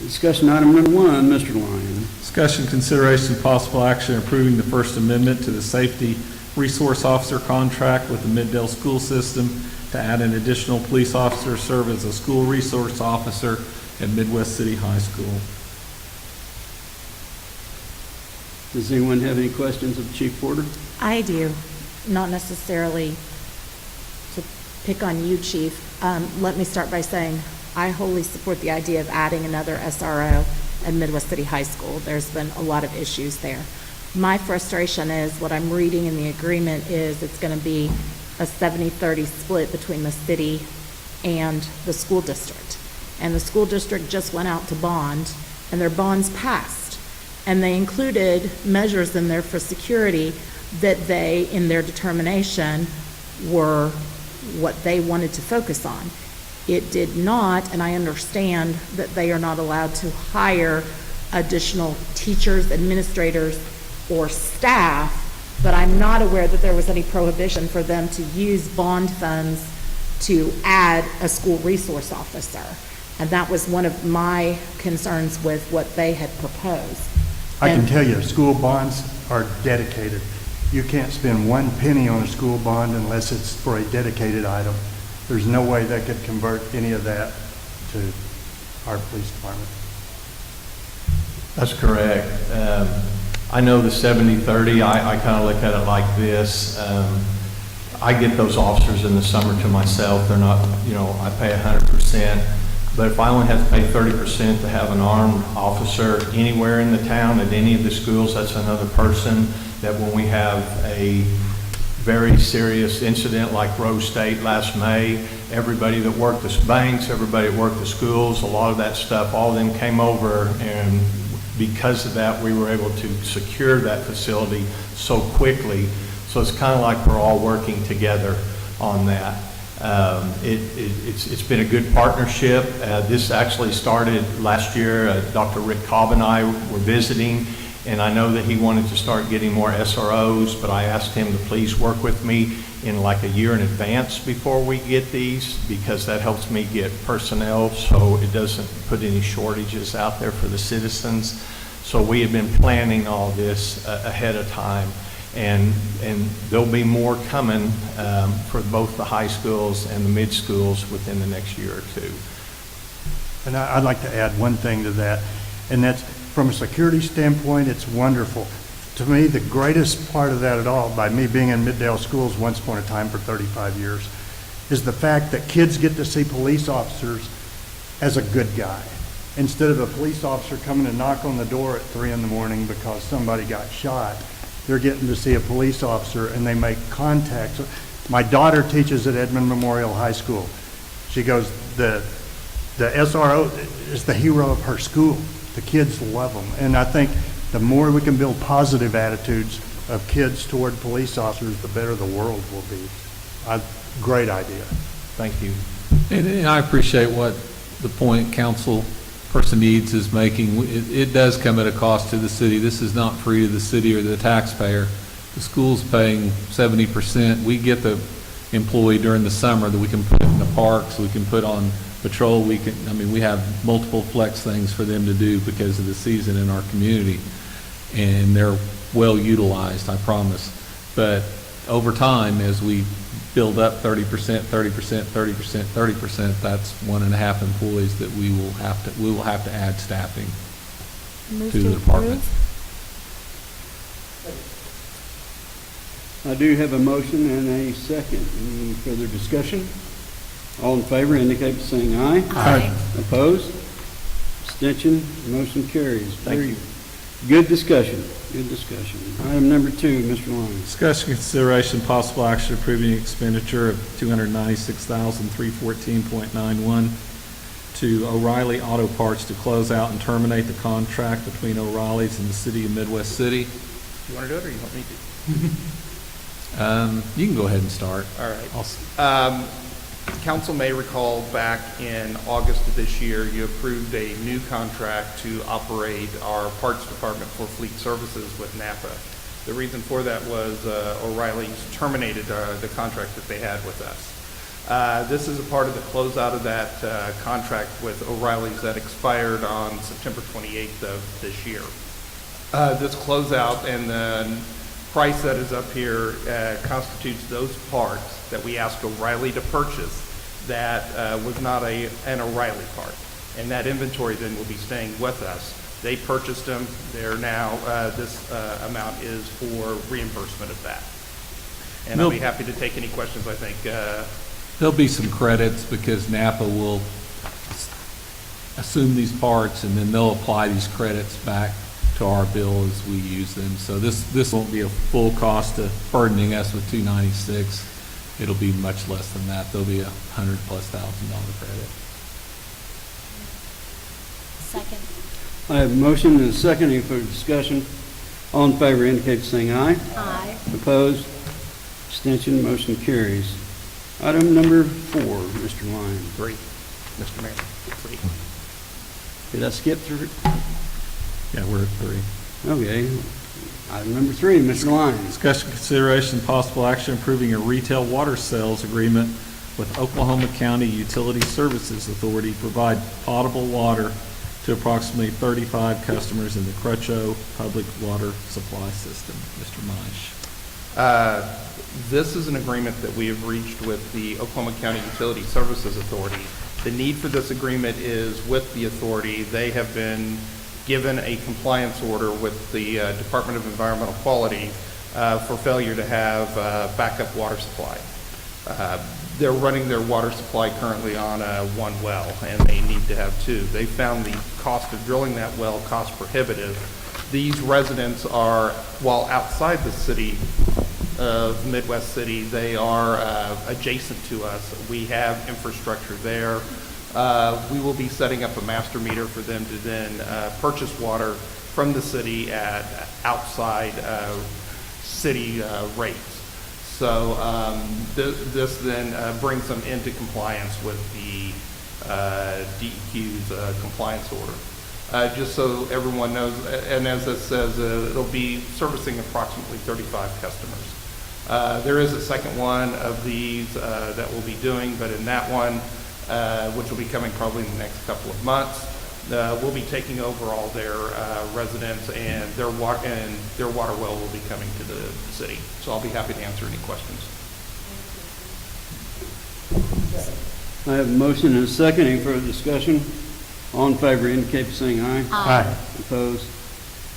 discussion item number 1, Mr. Lyon. Discussion, consideration, possible action approving the First Amendment to the Safety Resource Officer contract with the Middale School System to add an additional police officer to serve as a school resource officer at Midwest City High School. Does anyone have any questions of Chief Porter? I do, not necessarily to pick on you, Chief. Let me start by saying I wholly support the idea of adding another SRO at Midwest City High School. There's been a lot of issues there. My frustration is what I'm reading in the agreement is it's going to be a 70-30 split between the city and the school district. And the school district just went out to bond, and their bonds passed. And they included measures in there for security that they, in their determination, were what they wanted to focus on. It did not, and I understand that they are not allowed to hire additional teachers, administrators, or staff, but I'm not aware that there was any prohibition for them to use bond funds to add a school resource officer. And that was one of my concerns with what they had proposed. I can And- tell you, school bonds are dedicated. You can't spend 1 penny on a school bond unless it's for a dedicated item. There's no way they could convert any of that to our police department. That's correct. I know the 70-30, I kind of look at it like this. I get those officers in the summer to myself. They're not, I pay 100%. But if I only have to pay 30% to have an armed officer anywhere in the town at any of the schools, that's another person that when we have a very serious incident like Rose State last May, everybody that worked the banks, everybody that worked the schools, a lot of that stuff, all of them came over, and because of that, we were able to secure that facility so quickly. So it's kind of like we're all working together on that. It's been a good partnership. This actually started last year. Dr. Rick Cobb and I were visiting, and I know that he wanted to start getting more SROs, but I asked him to please work with me in like a year in advance before we get these, because that helps me get personnel so it doesn't put any shortages out there for the citizens. So we have been planning all this ahead of time, and there'll be more coming for both the high schools and the mid schools within the next year or two. And I'd like to add one thing to that, and that's from a security standpoint, it's wonderful. To me, the greatest part of that at all, by me being in Middale schools once upon a time for 35 years, is the fact that kids get to see police officers as a good guy. Instead of a police officer coming to knock on the door at 3 in the morning because somebody got shot, they're getting to see a police officer and they make contact. My daughter teaches at Edmond Memorial High School. She goes, the SRO is the hero of her school. The kids love them. And I think the more we can build positive attitudes of kids toward police officers, the better the world will be. Great idea. Thank you. And I appreciate what the point council person needs is making. It does come at a cost to the city. This is not free to the city or the taxpayer. The school's paying 70%. We get the employee during the summer that we can put in the parks, we can put on patrol. We have multiple flex things for them to do because of the season in our community, and they're well utilized, I promise. But over time, as we build up 30%, 30%, 30%, 30%, that's 1.5 employees that we will have to add staffing Move to the department. I do have a motion and a second. Any further discussion? All in favor indicate by saying aye. Aye. Opposed? Abstention? Motion carries. Thank you. Good discussion. Good discussion. Item number 2, Mr. Lyons. Discussion, consideration, possible action approving expenditure of $296,314.91 to O'Reilly Auto Parts to close out and terminate the contract between O'Reilly's and the city of Midwest City. You want to do it, or you want me to? You can go ahead and start. All right. Council may recall back in August of this year, you approved a new contract to operate our parts department for fleet services with NAPA. The reason for that was O'Reilly's terminated the contract that they had with us. This is a part of the closeout of that contract with O'Reilly's that expired on September 28th of this year. This closeout and the price that is up here constitutes those parts that we asked O'Reilly to purchase that was not an O'Reilly part. And that inventory then will be staying with us. They purchased them. They're now, this amount is for reimbursement of that. And I'll be happy to take any questions, I think. There'll be some credits because NAPA will assume these parts and then they'll apply these credits back to our bill as we use them. So this won't be a full cost of burdening us with $296. It'll be much less than that. There'll be $100,000+ credit. Second. I have a motion and a second. Any further discussion? All in favor indicate by saying aye. Aye. Opposed? Abstention? Motion carries. Item number 4, Mr. Lyons. 3, Mr. Mayor. 3. Did I skip through? Yeah, we're at 3. Okay. Item number 3, Mr. Lyons. Discussion, consideration, and possible action approving a retail water sales agreement with Oklahoma County Utility Services Authority to provide potable water to approximately 35 customers in the Crutcho Public Water Supply System. Mr. Meisch. This is an agreement that we have reached with the Oklahoma County Utility Services Authority. The need for this agreement is with the authority. They have been given a compliance order with the Department of Environmental Quality for failure to have backup water supply. They're running their water supply currently on one well, and they need to have two. They found the cost of drilling that well cost prohibitive. These residents are, while outside the city of Midwest City, they are adjacent to us. We have infrastructure there. We will be setting up a master meter for them to then purchase water from the city at outside city rates. So this then brings them into compliance with the DEQ's compliance order. Just so everyone knows, and as it says, it'll be servicing approximately 35 customers. There is a second one of these that we'll be doing, but in that one, which will be coming probably in the next couple of months, we'll be taking over all their residents, and their water well will be coming to the city. So I'll be happy to answer any questions. I have a motion and a second. Any further discussion? All in favor indicate by saying aye. Aye. Opposed?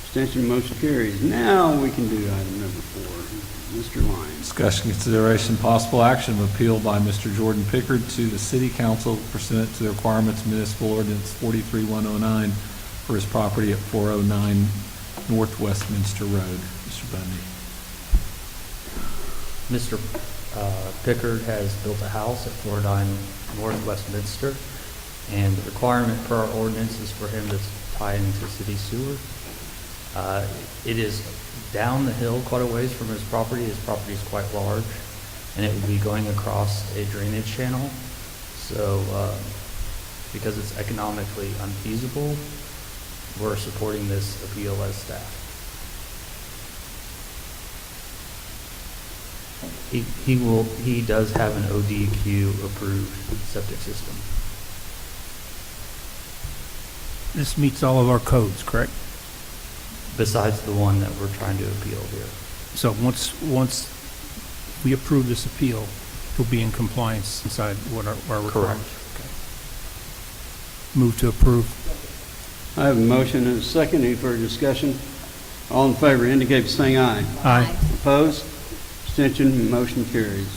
Abstention, motion carries. Now we can do item number 4. Mr. Lyons. Discussion, consideration, possible action of appeal by Mr. Jordan Pickard to the City Council pursuant to the requirements of Municipal Ordinance 43109 for his property at 409 North Westminster Road. Mr. Bundy. Mr. Pickard has built a house at 409 North Westminster, and the requirement per our ordinance is for him to tie into city sewer. It is down the hill quite a ways from his property. His property is quite large, and it would be going across a drainage channel. So because it's economically unfeasible, we're supporting this appeal as staff. He does have an ODQ approved septic system. This meets all of our codes, correct? Besides the one that we're trying to appeal here. So once we approve this appeal, it'll be in compliance inside what our requirements. Okay. Move to approve. I have a motion and a second. Any further discussion? All in favor indicate by saying aye. Aye. Opposed? Abstention, motion carries.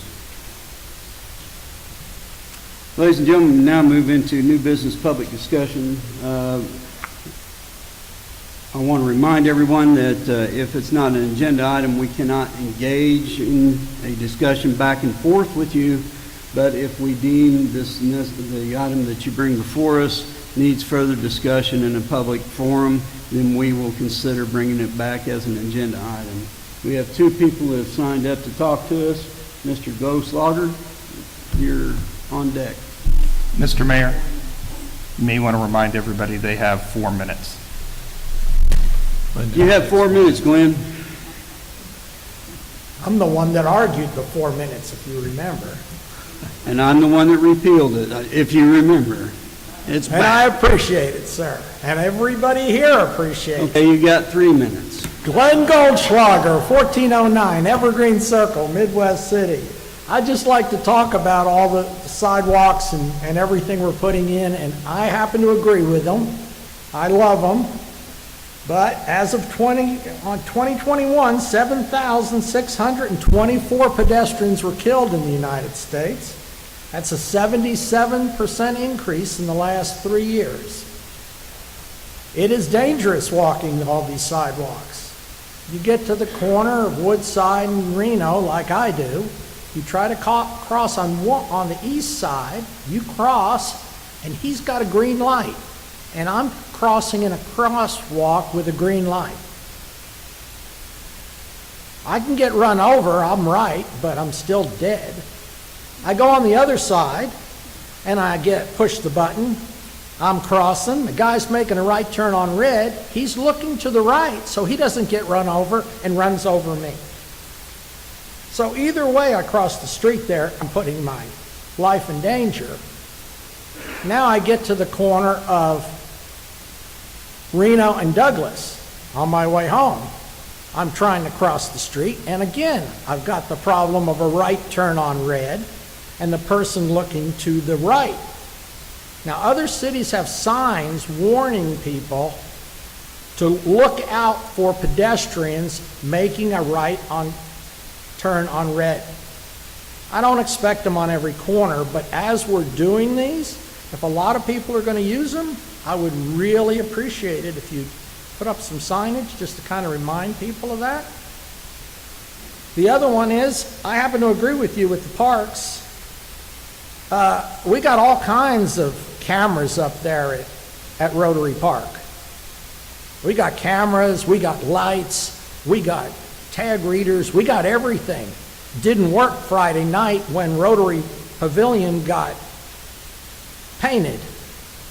Ladies and gentlemen, we now move into new business public discussion. I want to remind everyone that if it's not an agenda item, we cannot engage in a discussion back and forth with you. But if we deem the item that you bring before us needs further discussion in a public forum, then we will consider bringing it back as an agenda item. We have two people that have signed up to talk to us. Mr. Goslaughter, you're on deck. Mr. Mayor, you may want to remind everybody they have 4 minutes. You have 4 minutes, Glenn. I'm the one that argued the 4 minutes, if you remember. And I'm the one that repealed it, if you remember. It's And I appreciate it, sir. And everybody here appreciates it. Okay, you got 3 minutes. Glenn Goldschlager, 1409 Evergreen Circle, Midwest City. I'd just like to talk about all the sidewalks and everything we're putting in, and I happen to agree with them. I love them. But as of 2021, 7,624 pedestrians were killed in the United States. That's a 77% increase in the last 3 years. It is dangerous walking all these sidewalks. You get to the corner of Woodside and Reno, like I do. You try to cross on the east side. You cross, and he's got a green light, and I'm crossing in a crosswalk with a green light. I can get run over. I'm right, but I'm still dead. I go on the other side, and I push the button. I'm crossing. The guy's making a right turn on red. He's looking to the right, so he doesn't get run over and runs over me. So either way I cross the street there, I'm putting my life in danger. Now I get to the corner of Reno and Douglas on my way home. I'm trying to cross the street, and again, I've got the problem of a right turn on red and the person looking to the right. Now, other cities have signs warning people to look out for pedestrians making a right on turn on red. I don't expect them on every corner, but as we're doing these, if a lot of people are going to use them, I would really appreciate it if you put up some signage just to kind of remind people of that. The other one is, I happen to agree with you with the parks. We got all kinds of cameras up there at Rotary Park. We got cameras, we got lights, we got tag readers, we got everything. Didn't work Friday night when Rotary Pavilion got painted.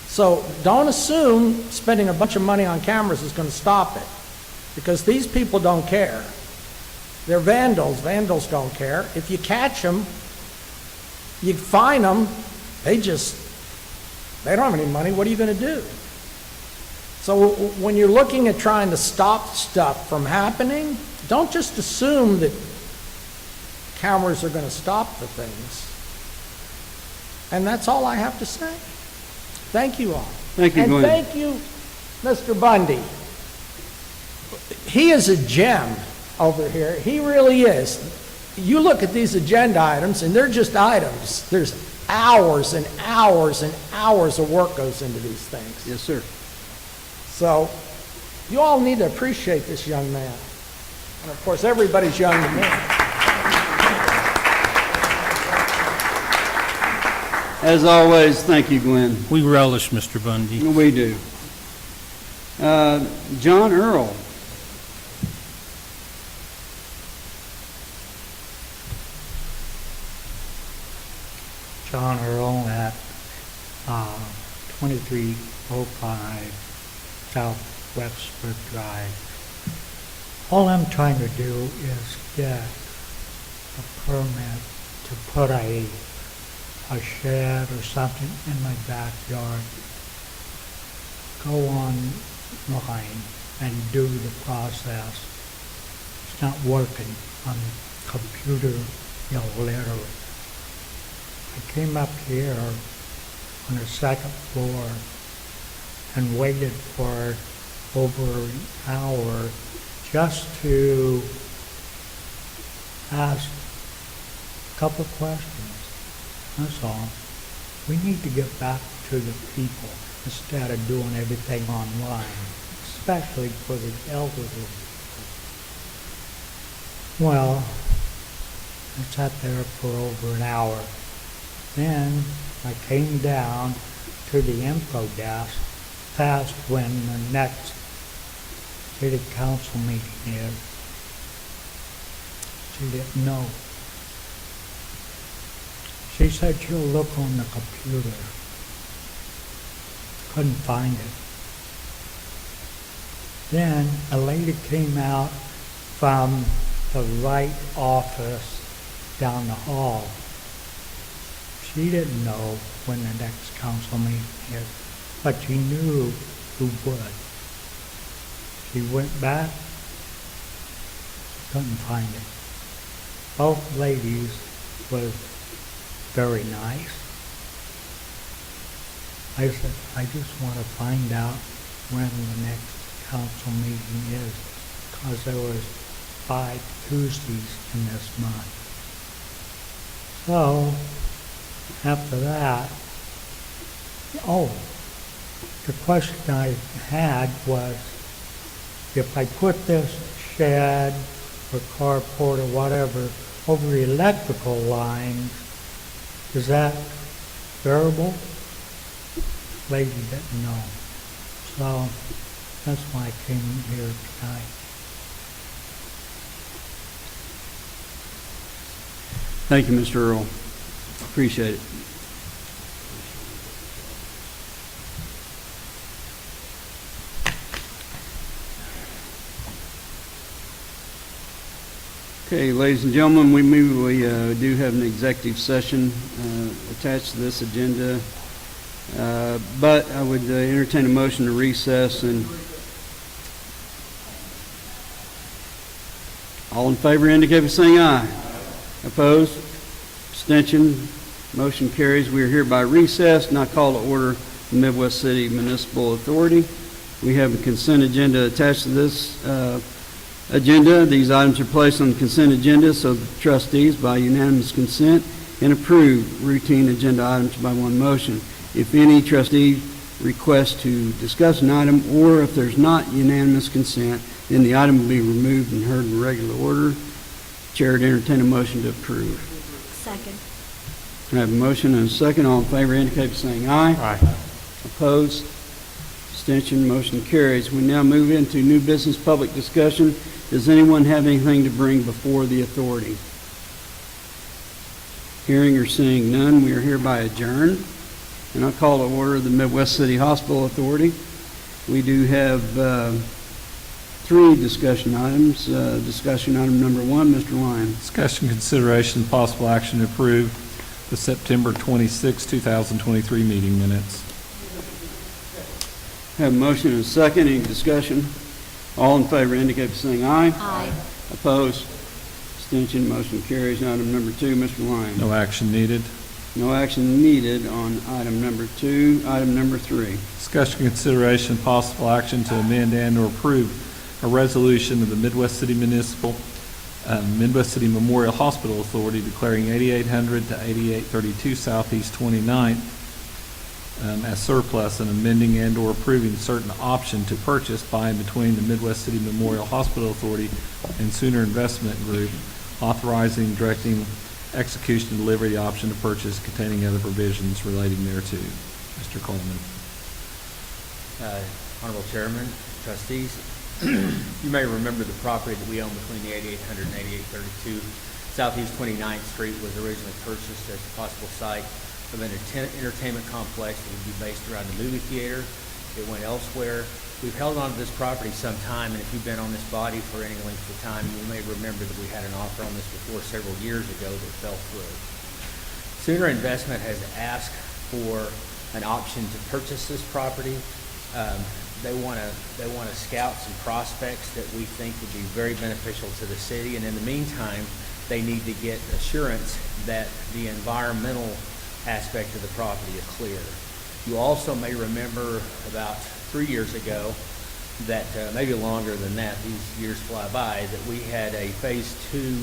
So don't assume spending a bunch of money on cameras is going to stop it, because these people don't care. They're vandals. Vandals don't care. If you catch them, you fine them, they don't have any money. What are you going to do? So when you're looking at trying to stop stuff from happening, don't just assume that cameras are going to stop the things. And that's all I have to say. Thank you all. Thank you, and Glenn. thank you, Mr. Bundy. He is a gem over here. He really is. You look at these agenda items, and they're just items. There's hours and hours and hours of work goes into these things. Yes, sir. So you all need to appreciate this young man. And of course, everybody's young to me. As always, thank you, Glenn. We relish Mr. Bundy. We do. John Earl. John Earl at 2305 South Webster Drive. All I'm trying to do is get a permit to put a shed or something in my backyard. Go online and do the process. It's not working on the computer, literally. I came up here on the second floor and waited for over an hour just to ask a couple of questions. That's all. We need to get back to the people instead of doing everything online, especially for the elderly. Well, I sat there for over an hour. Then I came down to the info desk, asked when the next city council meeting is. She didn't know. She said she'll look on the computer. Couldn't find it. Then a lady came out from the right office down the hall. She didn't know when the next council meeting is, but she knew who would. She went back, couldn't find it. Both ladies was very nice. I said, I just want to find out when the next council meeting is, because there was 5 Tuesdays in this month. So, after that, the question I had was, if I put this shed or carport or whatever over the electrical lines, is that bearable? Lady didn't know. So that's why I came here tonight. Thank you, Mr. Earl. Appreciate it. Okay, ladies and gentlemen, we do have an executive session attached to this agenda, but I would entertain a motion to recess. And all in favor indicate by saying aye. Opposed? Abstention? Motion carries. We are hereby recessed, and I call to order the Midwest City Municipal Authority. We have a consent agenda attached to this agenda. These items are placed on the consent agenda so the trustees, by unanimous consent, can approve routine agenda items by one motion. If any trustee requests to discuss an item, or if there's not unanimous consent, then the item will be removed and heard in regular order. Chair would entertain a motion to approve. Second. I have a motion and a second. All in favor indicate by saying aye. Aye. Opposed? Abstention? Motion carries. We now move into new business public discussion. Does anyone have anything to bring before the authority? Hearing or seeing none, we are hereby adjourned. And I'll call to order the Midwest City Hospital Authority. We do have 3 discussion items. Discussion item number 1, Mr. Lyons. Discussion, consideration, and possible action to approve the September 26, 2023 meeting minutes. Have a motion and a second. Any discussion? All in favor indicate by saying aye. Aye. Opposed? Abstention? Motion carries. Item number 2, Mr. Lyons. No action needed. No action needed on item number 2. Item number 3. Discussion, consideration, and possible action to amend and/or approve a resolution of the Midwest City Midwest City Memorial Hospital Authority declaring 8800 to 8832 Southeast 29th as surplus and amending and/or approving certain option to purchase by and between the Midwest City Memorial Hospital Authority and Sooner Investment Group, authorizing and directing execution and delivery of the option to purchase containing other provisions relating thereto. Mr. Coleman. Honorable Chairman, trustees, you may remember the property that we own between the 8800 and 8832 Southeast 29th Street was originally purchased as a possible site of an entertainment complex that would be based around the movie theater. It went elsewhere. We've held on to this property some time, and if you've been on this body for any length of time, you may remember that we had an offer on this before several years ago that fell through. Sooner Investment has asked for an option to purchase this property. They want to scout some prospects that we think would be very beneficial to the city, and in the meantime, they need to get assurance that the environmental aspect of the property is clear. You also may remember about 3 years ago that, maybe longer than that, these years fly by, that we had a phase 2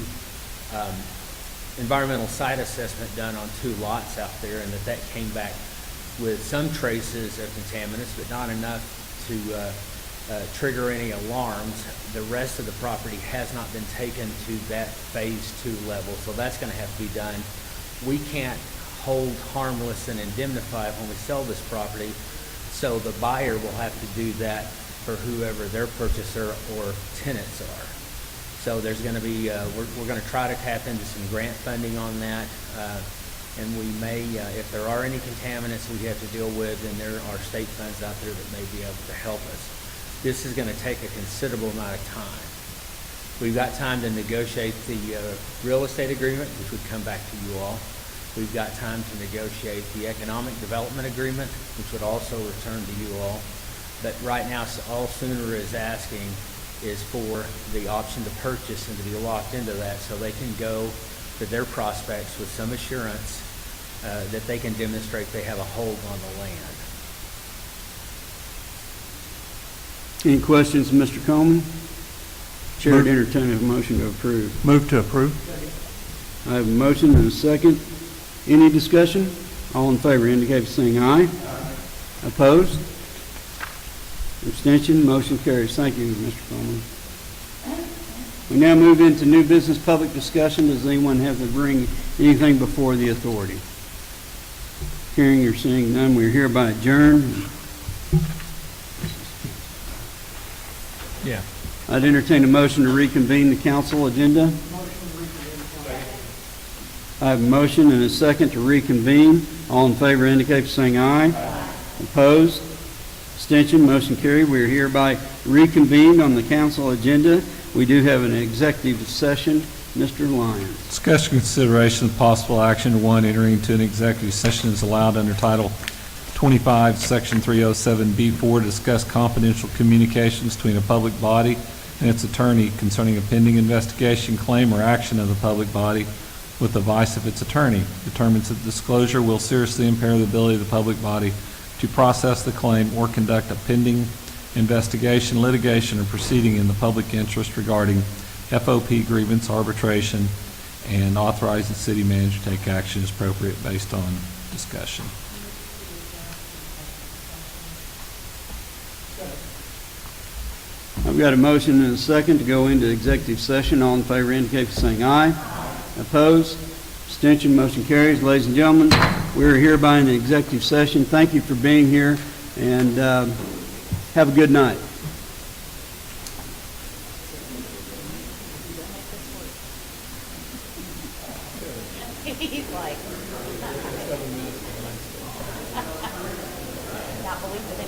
environmental site assessment done on 2 lots out there, and that came back with some traces of contaminants, but not enough to trigger any alarms. The rest of the property has not been taken to that phase 2 level, so that's going to have to be done. We can't hold harmless and indemnify when we sell this property, so the buyer will have to do that for whoever their purchaser or tenants are. So there's going to be, we're going to try to tap into some grant funding on that, and we may, if there are any contaminants we have to deal with, then there are state funds out there that may be able to help us. This is going to take a considerable amount of time. We've got time to negotiate the real estate agreement, which would come back to you all. We've got time to negotiate the economic development agreement, which would also return to you all. But right now, all Sooner is asking is for the option to purchase and to be locked into that so they can go to their prospects with some assurance that they can demonstrate they have a hold on the land. Any questions, Mr. Coleman? Chair would entertain a motion to approve. Move to approve. I have a motion and a second. Any discussion? All in favor indicate by saying aye. Opposed? Abstention? Motion carries. Thank you, Mr. Coleman. We now move into new business public discussion. Does anyone have to bring anything before the authority? Hearing or seeing none, we are hereby adjourned. Yeah. I'd entertain a motion to reconvene the council agenda. I have a motion and a second to reconvene. All in favor indicate by saying aye. Opposed? Abstention? Motion carried. We are hereby reconvened on the council agenda. We do have an executive session. Mr. Lyons. Discussion, consideration, of possible action. 1, entering into an executive session is allowed under Title 25, Section 307B4 to discuss confidential communications between a public body and its attorney concerning a pending investigation, claim, or action of the public body with the advice of its attorney. Determines that disclosure will seriously impair the ability of the public body to process the claim or conduct a pending investigation, litigation, or proceeding in the public interest regarding FOP grievance arbitration, and authorize the city manager to take action as appropriate based on discussion. I've got a motion and a second to go into executive session. All in favor indicate by saying aye. Opposed? Abstention? Motion carries. Ladies and gentlemen, we are hereby in the executive session. Thank you for being here, and have a good night. He's like, not believing it.